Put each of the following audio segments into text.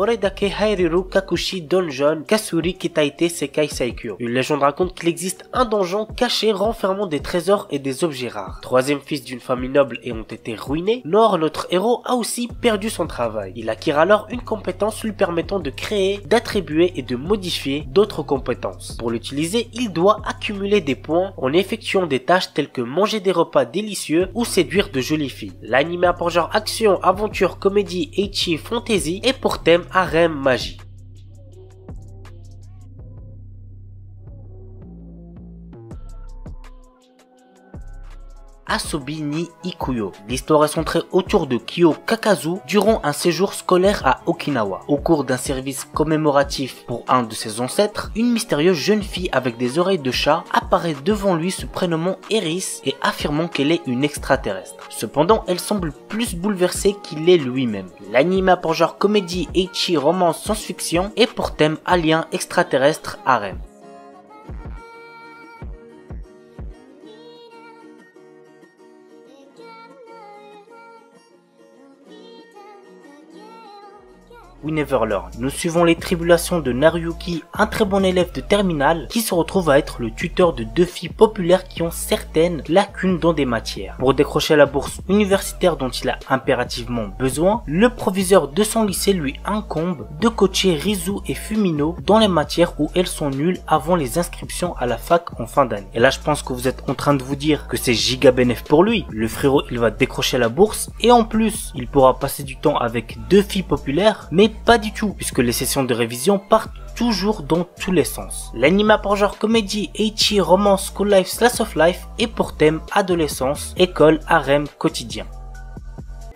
Oredake Hairiru Kakushi Donjon Kasuri Kitaite Sekai Saikyo. Une légende raconte qu'il existe un donjon caché renfermant des trésors et des objets rares. Troisième fils d'une famille noble ayant été ruiné, Nor, notre héros, a aussi perdu son travail. Il acquiert alors une compétence lui permettant de créer, d'attribuer et de modifier d'autres compétences. Pour l'utiliser, il doit accumuler des points en effectuant des tâches telles que manger des repas délicieux ou séduire de jolies filles. L'anime a pour genre action, aventure, comédie, ecchi, fantasy et pour thème harem magie. Asobi ni Ikuyo. L'histoire est centrée autour de Kyo Kakazu durant un séjour scolaire à Okinawa. Au cours d'un service commémoratif pour un de ses ancêtres, une mystérieuse jeune fille avec des oreilles de chat apparaît devant lui se prénommant Eris et affirmant qu'elle est une extraterrestre. Cependant, elle semble plus bouleversée qu'il est lui-même. L'anime a pour genre comédie, ecchi, romance, science-fiction et pour thème alien, extraterrestre, harem. We Never Learn. Nous suivons les tribulations de Naruyuki, un très bon élève de terminale, qui se retrouve à être le tuteur de deux filles populaires qui ont certaines lacunes dans des matières. Pour décrocher la bourse universitaire dont il a impérativement besoin, le proviseur de son lycée lui incombe de coacher Rizu et Fumino dans les matières où elles sont nulles avant les inscriptions à la fac en fin d'année. Et là je pense que vous êtes en train de vous dire que c'est giga bénéf pour lui. Le frérot il va décrocher la bourse et en plus il pourra passer du temps avec deux filles populaires, mais pas du tout, puisque les sessions de révision partent toujours dans tous les sens. L'anime a pour genre comédie, ecchi, romance, school life, slice of life et pour thème adolescence, école, harem, quotidien.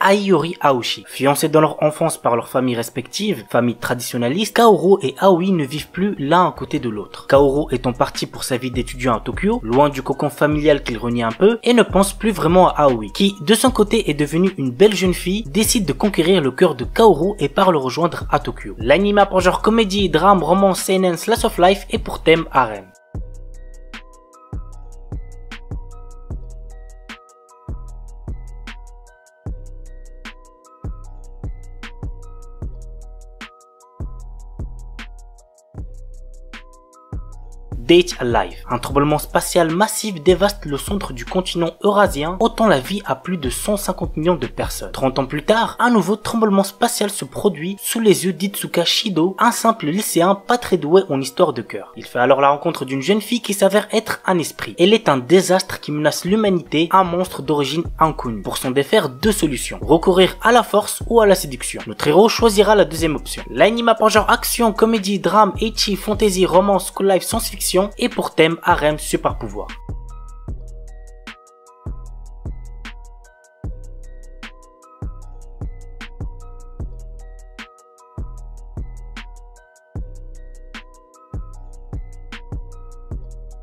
Aiyori Aoshi. Fiancés dans leur enfance par leurs familles respectives, familles traditionnalistes, Kaoru et Aoi ne vivent plus l'un à côté de l'autre. Kaoru étant parti pour sa vie d'étudiant à Tokyo, loin du cocon familial qu'il renie un peu, et ne pense plus vraiment à Aoi, qui de son côté est devenue une belle jeune fille, décide de conquérir le cœur de Kaoru et part le rejoindre à Tokyo. L'anime a pour genre comédie, drame, romance, seinen, slice of life et pour thème harem. Date Alive. Un tremblement spatial massif dévaste le centre du continent eurasien, ôtant la vie à plus de 150 millions de personnes. 30 ans plus tard, un nouveau tremblement spatial se produit sous les yeux d'Itsuka Shido, un simple lycéen pas très doué en histoire de cœur. Il fait alors la rencontre d'une jeune fille qui s'avère être un esprit. Elle est un désastre qui menace l'humanité, un monstre d'origine inconnue. Pour s'en défaire, deux solutions. Recourir à la force ou à la séduction. Notre héros choisira la deuxième option. L'anime a pour genre action, comédie, drame, ecchi, fantasy, romance, school life, science-fiction et pour thème harem super pouvoir.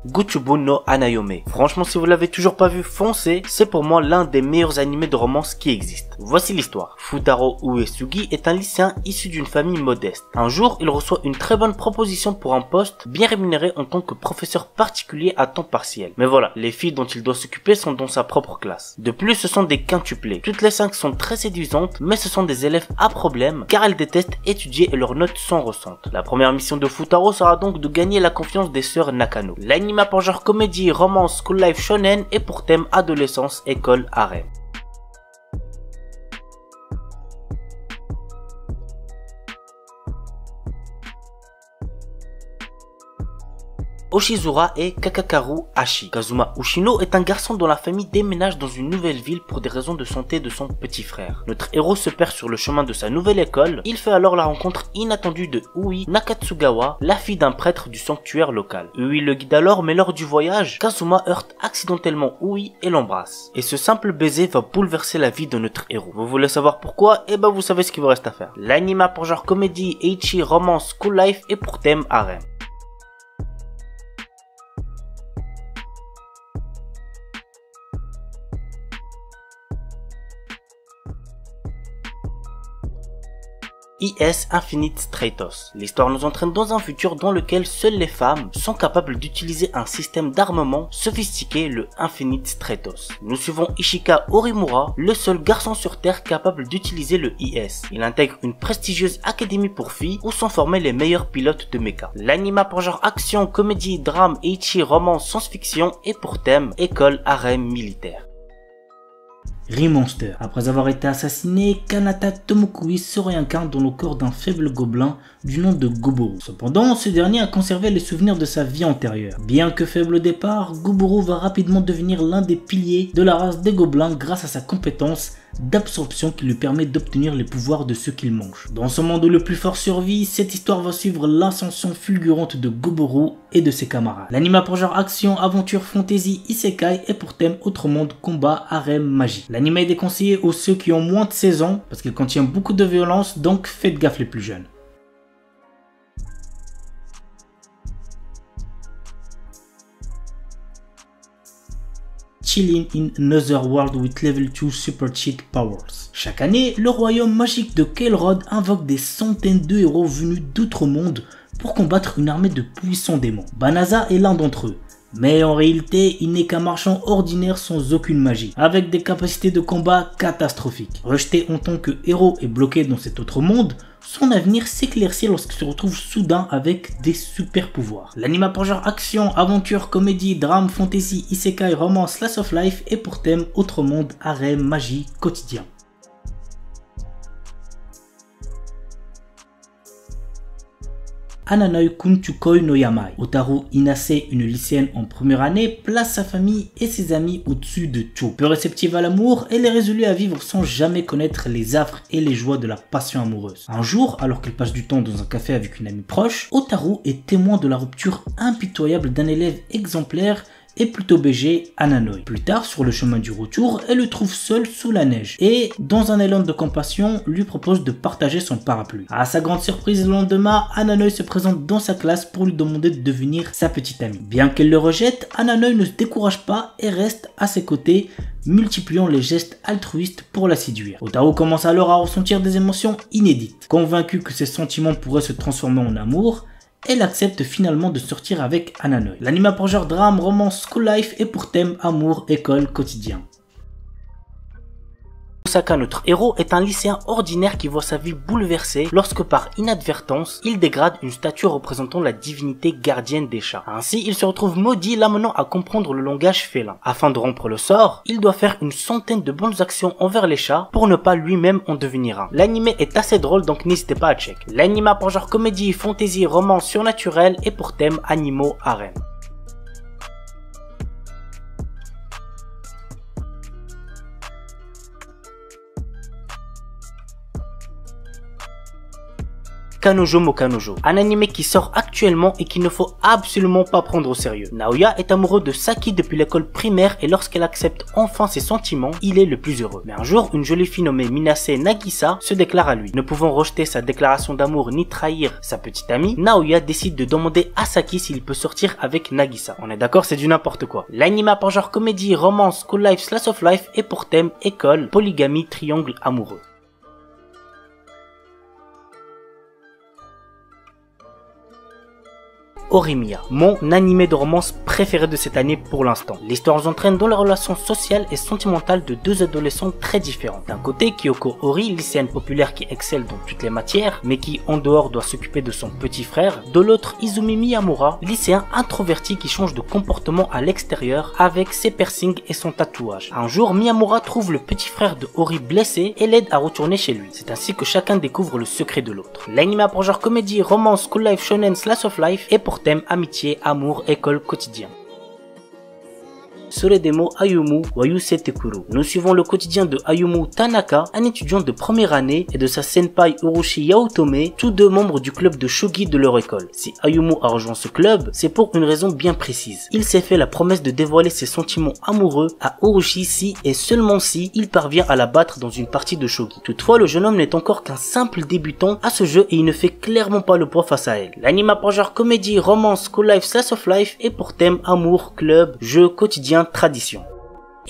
Gochubu no Hanayome. Franchement, si vous l'avez toujours pas vu, foncez, c'est pour moi l'un des meilleurs animés de romance qui existent. Voici l'histoire. Futaro Uesugi est un lycéen issu d'une famille modeste. Un jour, il reçoit une très bonne proposition pour un poste bien rémunéré en tant que professeur particulier à temps partiel. Mais voilà, les filles dont il doit s'occuper sont dans sa propre classe. De plus, ce sont des quintuplés. Toutes les 5 sont très séduisantes, mais ce sont des élèves à problème, car elles détestent étudier et leurs notes sont ressentent. La première mission de Futaro sera donc de gagner la confiance des sœurs Nakano. L'anime a pour genre comédie, romance, school life, shonen et pour thème adolescence, école, harem. Oshizura et Kakakaru Hashi. Kazuma Ushino est un garçon dont la famille déménage dans une nouvelle ville pour des raisons de santé de son petit frère. Notre héros se perd sur le chemin de sa nouvelle école. Il fait alors la rencontre inattendue de Ui Nakatsugawa, la fille d'un prêtre du sanctuaire local. Ui le guide alors, mais lors du voyage, Kazuma heurte accidentellement Ui et l'embrasse. Et ce simple baiser va bouleverser la vie de notre héros. Vous voulez savoir pourquoi? Eh ben vous savez ce qu'il vous reste à faire. L'anime a pour genre comédie, ecchi, romance, school life et pour thème harem. IS Infinite Stratos. L'histoire nous entraîne dans un futur dans lequel seules les femmes sont capables d'utiliser un système d'armement sophistiqué, le Infinite Stratos. Nous suivons Ishika Orimura, le seul garçon sur Terre capable d'utiliser le IS. Il intègre une prestigieuse académie pour filles où sont formés les meilleurs pilotes de mecha. L'anime pour genre action, comédie, drame, ecchi, romance, science-fiction et pour thème école, harem militaire. Remonster. Après avoir été assassiné, Kanata Tomokui se réincarne dans le corps d'un faible gobelin du nom de Goboro. Cependant, ce dernier a conservé les souvenirs de sa vie antérieure. Bien que faible au départ, Goboro va rapidement devenir l'un des piliers de la race des gobelins grâce à sa compétence d'absorption qui lui permet d'obtenir les pouvoirs de ceux qu'il mange. Dans ce monde où le plus fort survit, cette histoire va suivre l'ascension fulgurante de Goboro et de ses camarades. L'anime pour genre action, aventure, fantasy, isekai et pour thème autre monde, combat, harem, magie. L'anime est déconseillé aux ceux qui ont moins de 16 ans parce qu'il contient beaucoup de violence, donc faites gaffe les plus jeunes. Chilling in Another World with Level 2 Super Cheat Powers. Chaque année, le royaume magique de Kael'Rod invoque des centaines de héros venus d'outre-monde pour combattre une armée de puissants démons. Banaza est l'un d'entre eux. Mais en réalité, il n'est qu'un marchand ordinaire sans aucune magie, avec des capacités de combat catastrophiques. Rejeté en tant que héros et bloqué dans cet autre monde, son avenir s'éclaircit lorsqu'il se retrouve soudain avec des super pouvoirs. L'anime pour genre action, aventure, comédie, drame, fantasy, isekai, romance, slice of life et pour thème autre monde, harem, magie, quotidien. Ananoi Kunchukoi no Yamai. Otaru Inase, une lycéenne en première année, place sa famille et ses amis au-dessus de tout. Peu réceptive à l'amour, elle est résolue à vivre sans jamais connaître les affres et les joies de la passion amoureuse. Un jour, alors qu'elle passe du temps dans un café avec une amie proche, Otaru est témoin de la rupture impitoyable d'un élève exemplaire et plutôt BG, Ananoi. Plus tard, sur le chemin du retour, elle le trouve seul sous la neige et, dans un élan de compassion, lui propose de partager son parapluie. À sa grande surprise, le lendemain, Ananoi se présente dans sa classe pour lui demander de devenir sa petite amie. Bien qu'elle le rejette, Ananoi ne se décourage pas et reste à ses côtés, multipliant les gestes altruistes pour la séduire. Otaru commence alors à ressentir des émotions inédites. Convaincue que ses sentiments pourraient se transformer en amour, elle accepte finalement de sortir avec Ananoi. L'anime pour genre drame, romance, school life et pour thème amour, école, quotidien. Osaka, notre héros, est un lycéen ordinaire qui voit sa vie bouleversée lorsque par inadvertance, il dégrade une statue représentant la divinité gardienne des chats. Ainsi, il se retrouve maudit, l'amenant à comprendre le langage félin. Afin de rompre le sort, il doit faire une centaine de bonnes actions envers les chats pour ne pas lui-même en devenir un. L'anime est assez drôle, donc n'hésitez pas à check. L'anime pour genre comédie, fantasy, romance, surnaturel et pour thème animaux, harem. Kanojo mo Kanojo, un anime qui sort actuellement et qu'il ne faut absolument pas prendre au sérieux. Naoya est amoureux de Saki depuis l'école primaire et lorsqu'elle accepte enfin ses sentiments, il est le plus heureux. Mais un jour, une jolie fille nommée Minase Nagisa se déclare à lui. Ne pouvant rejeter sa déclaration d'amour ni trahir sa petite amie, Naoya décide de demander à Saki s'il peut sortir avec Nagisa. On est d'accord, c'est du n'importe quoi. L'anime par genre comédie, romance, school life, slice of life et pour thème école, polygamie, triangle amoureux. Horimiya, mon animé de romance préféré de cette année pour l'instant. L'histoire nous entraîne dans la relation sociale et sentimentale de deux adolescents très différents. D'un côté, Kyoko Ori, lycéenne populaire qui excelle dans toutes les matières, mais qui en dehors doit s'occuper de son petit frère. De l'autre, Izumi Miyamura, lycéen introverti qui change de comportement à l'extérieur avec ses piercings et son tatouage. Un jour, Miyamura trouve le petit frère de Ori blessé et l'aide à retourner chez lui. C'est ainsi que chacun découvre le secret de l'autre. L'anime pour genre comédie, romance, school life, shonen, slice of life et pour thème amitié, amour, école, quotidien. Soredemo Ayumu wa Yusetekuru. Nous suivons le quotidien de Ayumu Tanaka, un étudiant de première année, et de sa senpai Urushi Yaotome, tous deux membres du club de shogi de leur école. Si Ayumu a rejoint ce club, c'est pour une raison bien précise. Il s'est fait la promesse de dévoiler ses sentiments amoureux à Urushi si et seulement si il parvient à la battre dans une partie de shogi. Toutefois, le jeune homme n'est encore qu'un simple débutant à ce jeu et il ne fait clairement pas le poids face à elle. L'anime pour genre comédie, romance, school life, slice of life et pour thème amour, club, jeu, quotidien, tradition.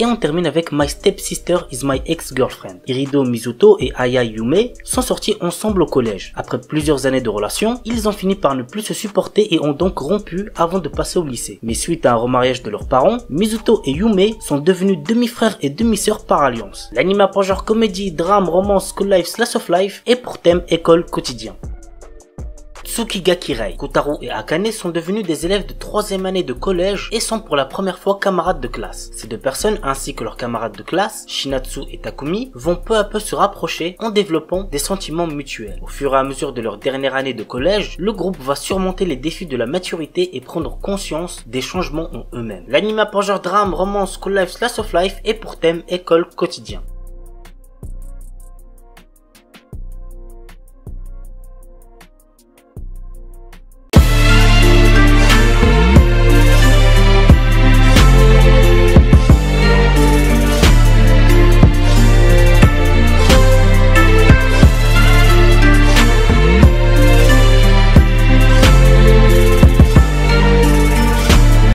et on termine avec My Stepsister is My Ex-Girlfriend. Hirido Mizuto et Aya Yume sont sortis ensemble au collège. Après plusieurs années de relation, ils ont fini par ne plus se supporter et ont donc rompu avant de passer au lycée. Mais suite à un remariage de leurs parents, Mizuto et Yume sont devenus demi-frères et demi-sœurs par alliance. L'anime a pour genre comédie, drame, romance, school life, slice of life et pour thème école quotidien. Tsukigaki Rei, Kotaro et Akane sont devenus des élèves de 3e année de collège et sont pour la première fois camarades de classe. Ces deux personnes ainsi que leurs camarades de classe, Shinatsu et Takumi, vont peu à peu se rapprocher en développant des sentiments mutuels. Au fur et à mesure de leur dernière année de collège, le groupe va surmonter les défis de la maturité et prendre conscience des changements en eux-mêmes. L'anime a pour genre drame, romance, school life, slice of life et pour thème école quotidien.